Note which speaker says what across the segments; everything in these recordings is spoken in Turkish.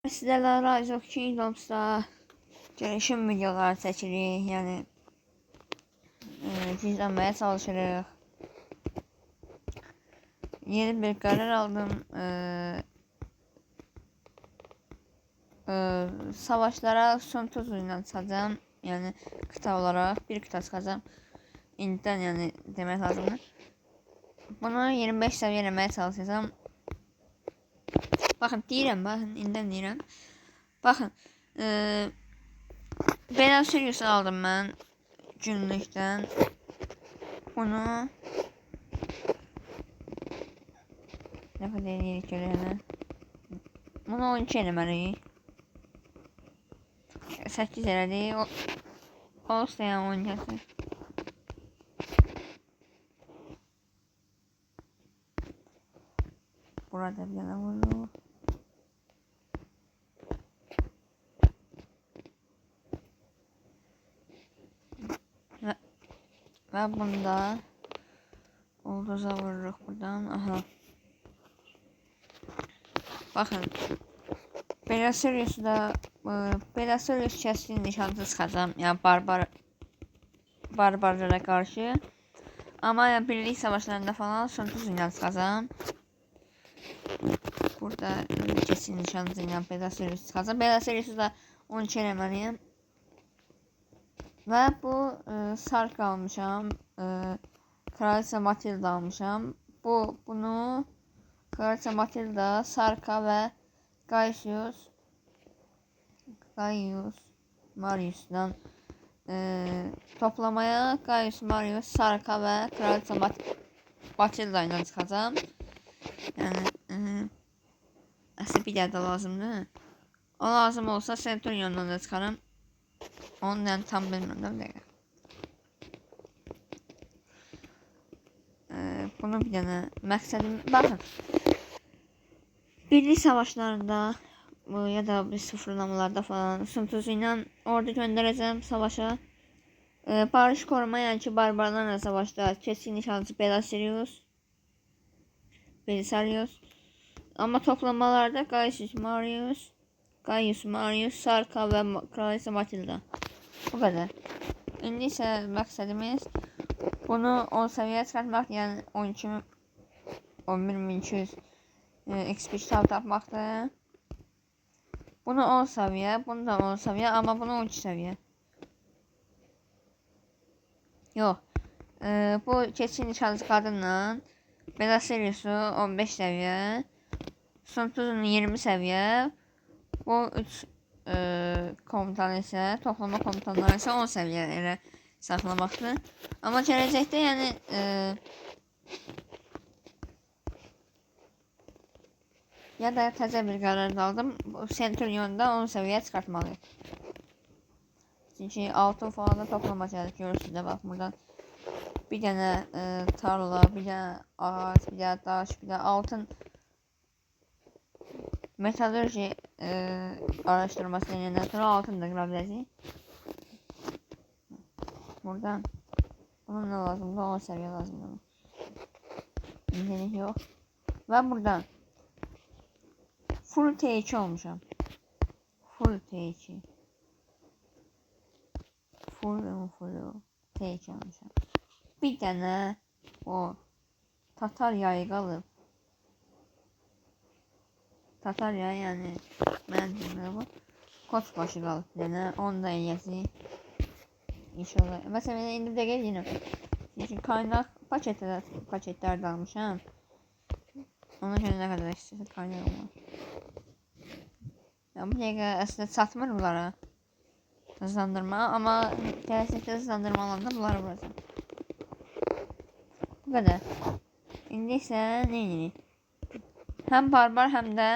Speaker 1: Sizlərlə Rise of Kingdoms'da gelişim videoları çəkirik, yəni gizlənməyə çalışırıq. Yeni bir qərar aldım. Savaşlara son tuzuyla çıxacağım, yəni qıta olaraq bir qıta çıxacağım. İndidən yəni demək lazımdır. Bunu 25 səviyyə eləməyə çalışacağım. Baxın, indidən deyirəm. Baxın, belə Sirius'u aldım mən günlükdən. Bunu nə qədər eləyirik görəyənə. Bunu 12 eləməliyik. 8 elədik. Olsa yəni 10 gəlsin. Burada bir yana vurur. Ve bunda ulduza vururuq buradan. Aha. Bakın. Belasirius kəskin nişancı çıxacağım. Yəni barbarlara qarşı. Ama yani birlik savaşlarında falan sonsuz dünya çıxacağım. Burada kesin nişancı ilə Belasirius çıxacağım. Belasirius'u da 12 eləməliyim. Ve bu Sark almışam. Kraliçe Matilda almışam. Bunu Kraliçe Matilda, Sarka ve Gaius Marius'dan toplamaya Gaius Marius, Sarka ve Kraliçe Matilda ile çıxacağım. Yani aslında bir də lazımdır. O lazım olsa Centurion'dan da çıxarım. Ondan tam bilmirəm dəqiq. Bunu bir dənə məqsədim, baxın. Birlik savaşlarında ya da bir sıfırlamalarda falan sıntısı ilə ordu göndərəcəm savaşa. Barış korumayan ki barbarlarla savaşta kesin nişancı Belisarius. Ama toplamalarda Gaius Marius, Sarka ve Kraliçe Matilda. Bu kadar. İndi isə məqsədimiz bunu 10 səviyyəyə çıxartmaq, yəni 11200 XP tapmaqdır. Bunu 10 səviyyə, bunu da 10 səviyyə, amma bunu 12 səviyyə. Yox. Bu keçin nişancı qadınla Belasirius'u 15 səviyyə, Sontuz'un 20 səviyyə, bu 3 komutan isə, toplama komutanları isə 10 səviyyə elə saxlamaqdır. Amma gələcəkdə yəni ya da təzə bir qərar aldım. Centurion'da 10 səviyyə çıxartmalıyım. Çünki altın falan da toplama gəldik. Görürsünüz də bax buradan. Bir dənə tarla, bir dənə ağac, bir dənə daş, bir dənə altın metalurji araşdırması eləyəndən sonra altın da qıra biləcəyik. Buradan bunun nə lazımdır? 10 səviyyə lazımdır. İndilik yox. Və buradan full T2 olmuşam. Full T2 olmuşam. Bir dənə o Tatar yayı qalıb. Tatar yayı yəni mən bilmirəm bu. Koç başı qalıb bir dənə. Onu da eləyəcəyik. İnşallah. Məsələn indi bir dəqiqə deyirəm. Çünki kaynaq paketlər də almışam. Ona görə nə qədər istəyirsə kaynaq olmaz. Ya bu dəqiqə əslində çatmır bunlara. Hızlandırma, amma gələcəkdə hızlandırma alanda bunları vuracam. Bu qədər. İndi isə nə edirik? Həm barbar, həm də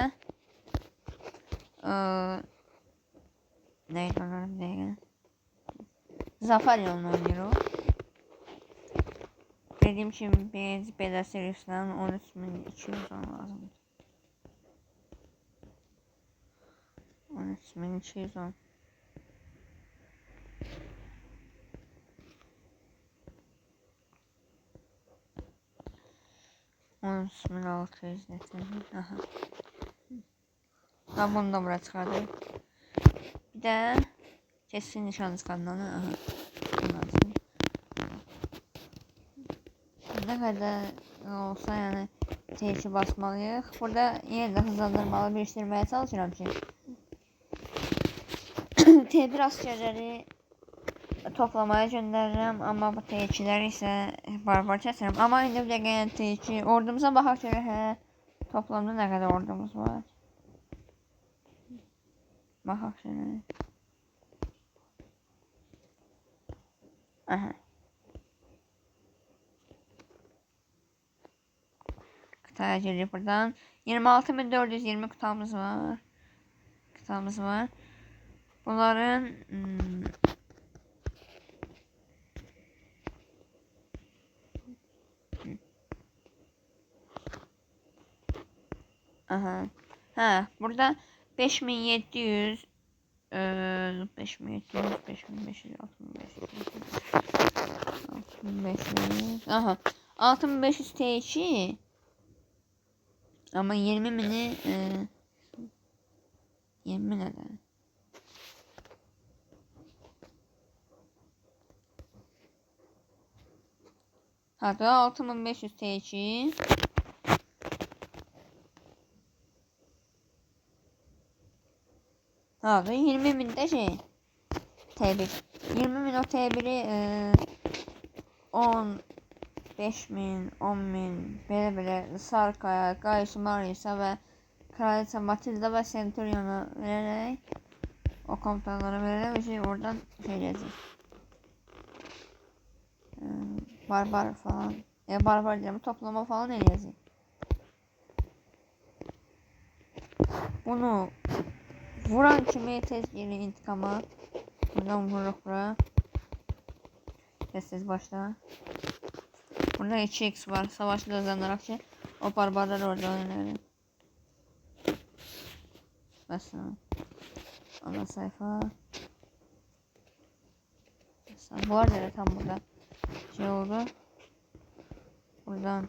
Speaker 1: neydi onların bir dəqiqə? Zafarion'la oynuyoruz. Dediğim kimi biz Belasirius'dan 13210 lazım. 13210. Aha. Ben bunu da buraya çıkardım. Bir de keskin nişancı kanalı. Aha. Ne kadar olsa yani T3'ü basmalıyıq. Burada yine de hızlandırmalı birleştirmeye çalışıram ki T1 askerleri toplamaya göndərirəm, amma bu T2'ləri isə barbar kəsirəm. Amma indi bir dəqiqə yəni T2 ordumuza baxaq ki, hə, toplamda nə qədər ordumuz var. Baxaq şimdi. Aha. Kıtaya geliyor buradan. 26.420 kutamız var. Kutamız var. Bunların aha. Ha, burada 5700 5700 5500 6500 aha 6500 T2 ama 20 mini 20 neden? Hatta 6500 T2 hatta 20 bin de şey T1 20 bin o T1'i 10 5000 10.000 belə Sarkaya, Gaius Marius'a ve Kraliçe Matilda ve Centurion'a vererek o komutanlara vererek bir şey oradan şey diyeceğim. Barbar falan. Barbar diyeceğim. Toplama falan eləyəcək. Bunu vuran kimi tez gelir intikama. Buradan vururuq bura. Tez başla. Burada 2x var. Savaşta hızlanarak ki o barbarları orada oynayalım. Mesela. Ana sayfa. Mesela bu arada tam burada şey oldu. Buradan.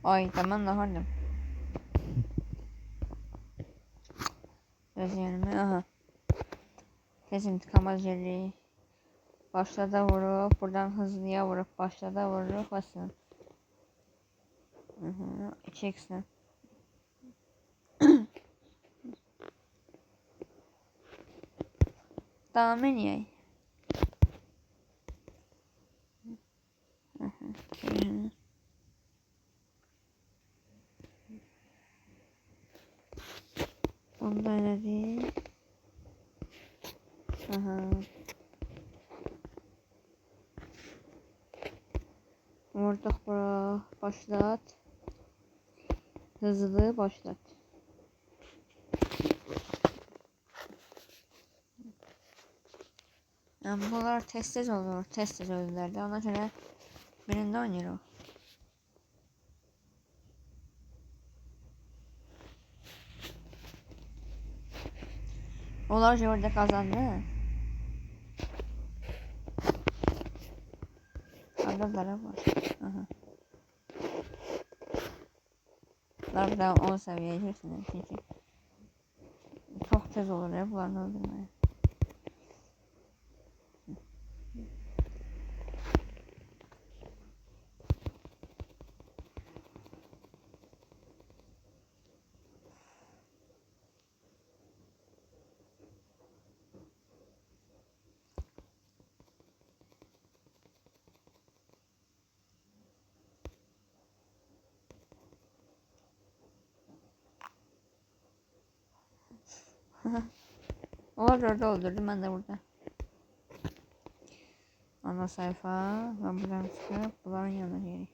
Speaker 1: Ay tamam da hardım. Göz yanıma. Aha. Tez intikam aceli. Başlada vurup buradan hızlıya vurup başlada vurup basın. 2x'le. Devam edeyim. Onu da elədik. Aha. Vurduk bura. Başlat. Hızlı başlat. Yani bunlar tez olur. Tez ölürler de ona göre birinde oynuyor o. Onlar orada kazandı. Adamlara var. Aha. Bunlar 10 seviyeye girsinler çünkü çok tez olur ya bunların öldürmeye. Orada öldürdüm ben de burada. Ana sayfa ve buradan çıkıp bunların yanına geleyim.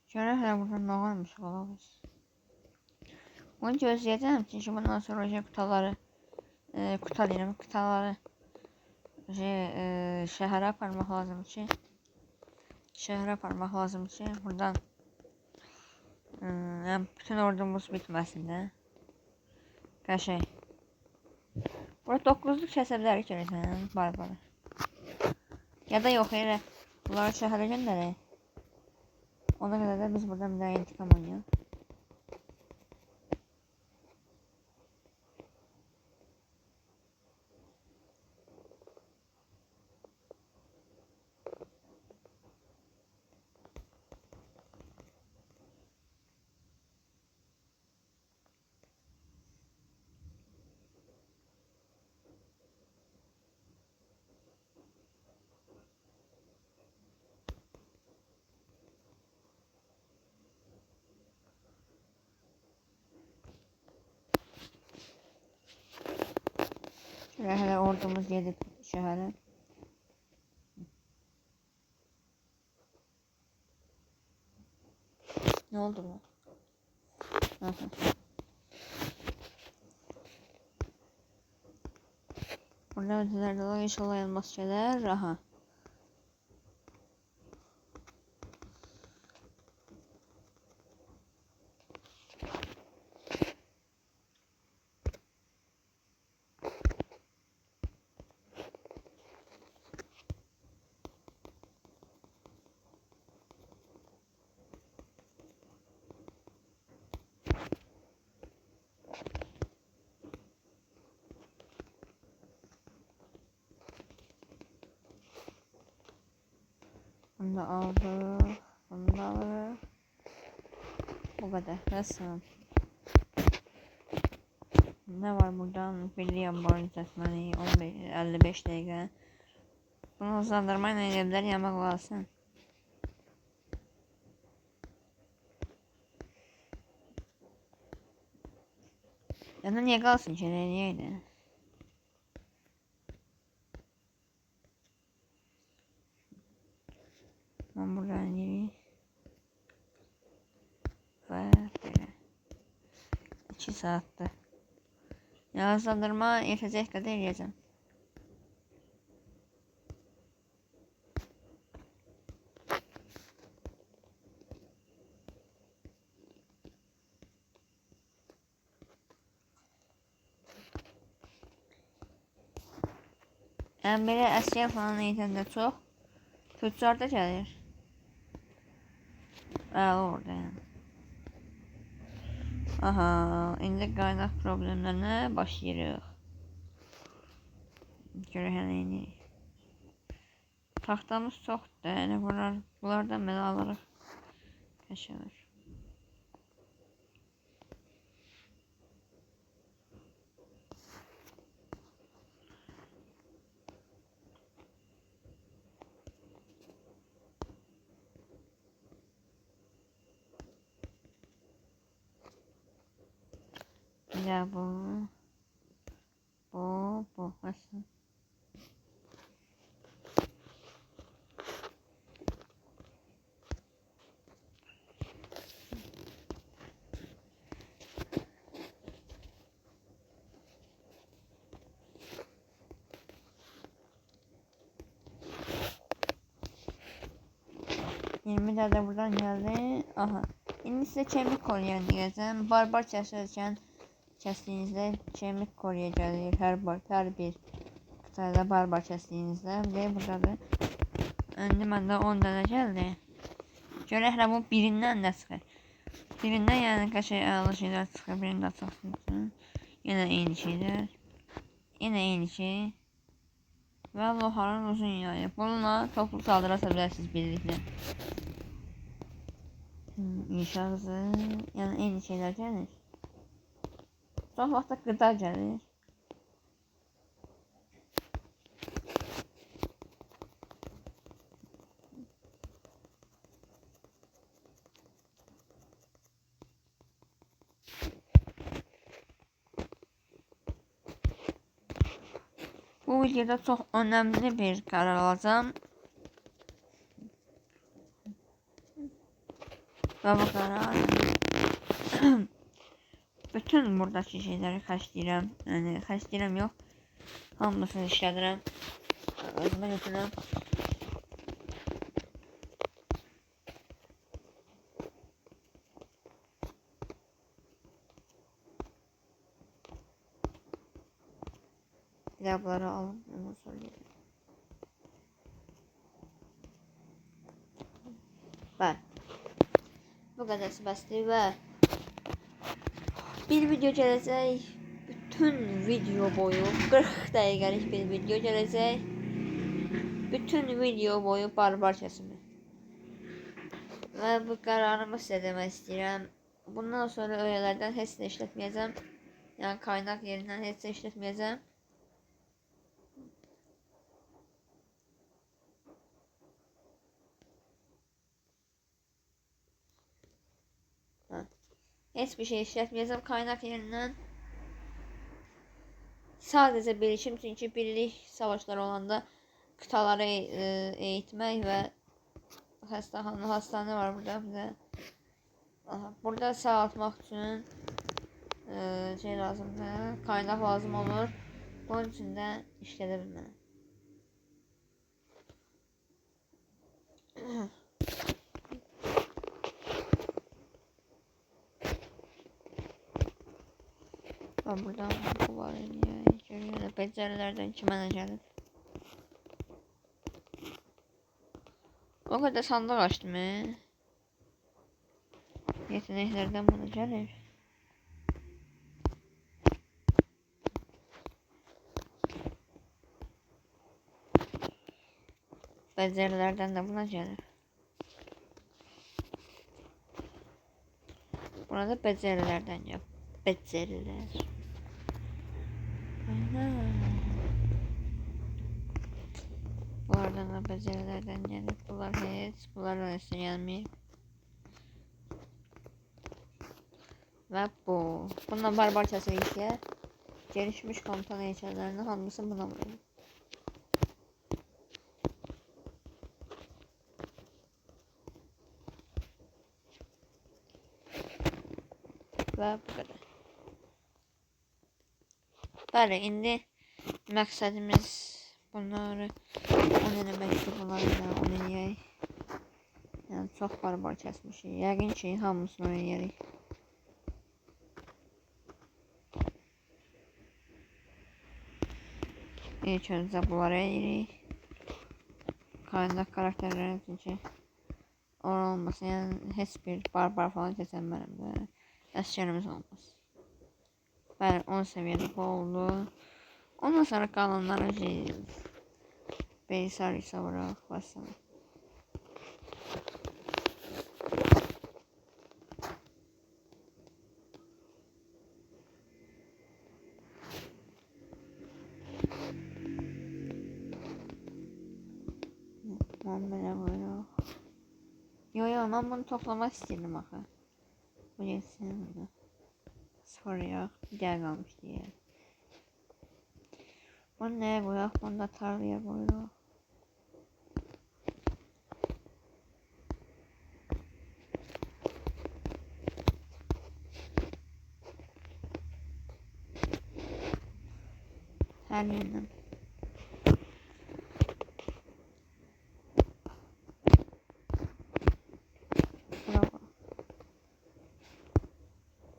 Speaker 1: Şöyle hele buradan ne varmış olamaz. Bunu gözleyeceğim çünkü bundan sonra şey kutaları şehre aparmaq lazım ki buradan yani bütün ordumuz bitməsin də. Qəşəng. Burada 9'luk kəsə bilərik görürsən, barbarı. Ya da yox elə Bunları şəhərə göndərək. Ona qədər də biz buradan bir daha intikam oynayaq. Şöyle hele ordumuz gedib şəhərə. Ne oldu bu? Aha. Burada ödülerde de inşallah elmas şeyler. Aha. Bunu da aldık. Bunu da alırız. Bu kadar. Nasıl? Ne var buradan? Biliyorum borç etmeni. 55 dakika. Bunu hızlandırmayla edebilir yemek olsun. Ya da niye kalsın şöyle niyeydi? Ben buradan gireyim. Ve böyle. 2 saatte. Ya hızlandırma yetecek kadar yiyeceğim. Yani böyle əşya falan eğitimde çok tüccarda gəlir. Orada yani. Aha, indi qaynaq problemlərinə başlayırıq. Görək hələ indi. Taxtamız çoxdur, yəni bunlardan belə alırıq. Qəşəngdir. Bir də bu. Bu. Nasıl? Yirmi de buradan geldi. Aha. Şimdi size kemik koruyan diyeceğim. Barbar çalışırken kestiğinizde kemik koruyacağız. Her bir kıtada barbar kestiğinizde. Bir de burada da önce bende 10 tane geldi. Görək bu birindən də çıxır. Birindən yəni qəşəng əla şeylər çıxır. Birində açılsın. Yenə eyni şeylər. Yenə eyni şey. Və loharın uzun yayı. Bununla toplu saldırı ata bilərsiniz birlikdə. İnşası. Yəni eyni şeylər gəlir. Çox vaxtda qıda gəlir. Bu videoda çox önemli bir karar alacağım. Ve bu karar bütün buradaki şeyleri kaçtıram. Yani kaçtıram yok. Hamısını işlədirəm. Özümə götürürəm. Kitapları alıp onu söyleyeyim. Bəli. Bu qədər bəsdir və bir video gələcək. Bütün video boyu 40 dəqiqəlik bir video gələcək. Bütün video boyu barbar kəsimi. Və bu qərarımı sizə demək istəyirəm. Bundan sonra öyrələrdən heç nə işlətməyəcəm. Yəni kaynaq yerindən heç nə işlətməyəcəm. Heç bir şey işlətməyəcəm kaynaq yerindən. Sadəcə bilişim, çünki birlik savaşları olanda qıtaları eğitmək və hastane var burada bizə. Burada sağaltmaq üçün şey lazımdır, kaynaq lazım olur. Bunun üçün də işlədə bilməliyəm. Və buradan bu var görüyorlar. Becerilerden kime ne gelir? O kadar sandık açtım yeteneklerden bana gelir. Becerilerden de buna gelir. Burada becerilerden yap. Beceriler. Bunlardan da becerilerden gelir. Bunlar hiç. Bunlardan üstüne gelmeyeyim. Ve bu. Bundan barbar çası gelişmiş komutan heykellerinin hamısı buna vuruyor. Ve bu kadar. Bəli, indi məqsədimiz bunları on eləmək ki, bunları on eləyək. Yəni, çox barbar kəsmişik. Yəqin ki, hamısını oynayarıq. İlk öncə bunları eləyirik. Kaynaq karakterlərin üçün ki, olmasın. Yəni, heç bir barbar falan keçən mənim də əsgərimiz olmaz. Bəli, 10 səviyyəli bu oldu. Ondan sonra qalanları Beysari savuraq, başlayalım. Ben belə qoyuruq. Yo, mən bunu toplamaq istəyirdim axı. Bu geçsin burada. Sıfır yox, gəl qalmış deyə. Bunu nəyə qoyaq? Bunu da tarlaya qoyuruq. Hər yerindən.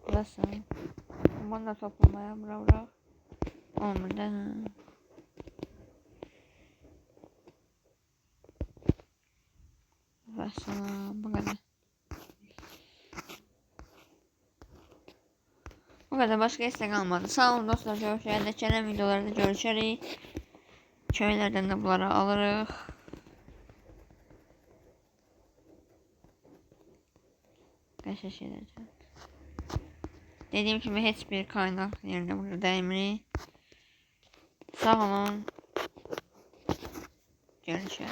Speaker 1: Burası. Bunu da toplamaya bırak. Olmadı. Ve sana bu kadar. Bu kadar, başka istek kalmadı. Sağ olun dostlar. Görüşürüz. Çenen videolarda görüşürüz. Köylerden de bunları alırız. Başka şeyler. Dediğim gibi hiçbir kaynak yerine burada değmeli. Sağ olun. Görüşürüz.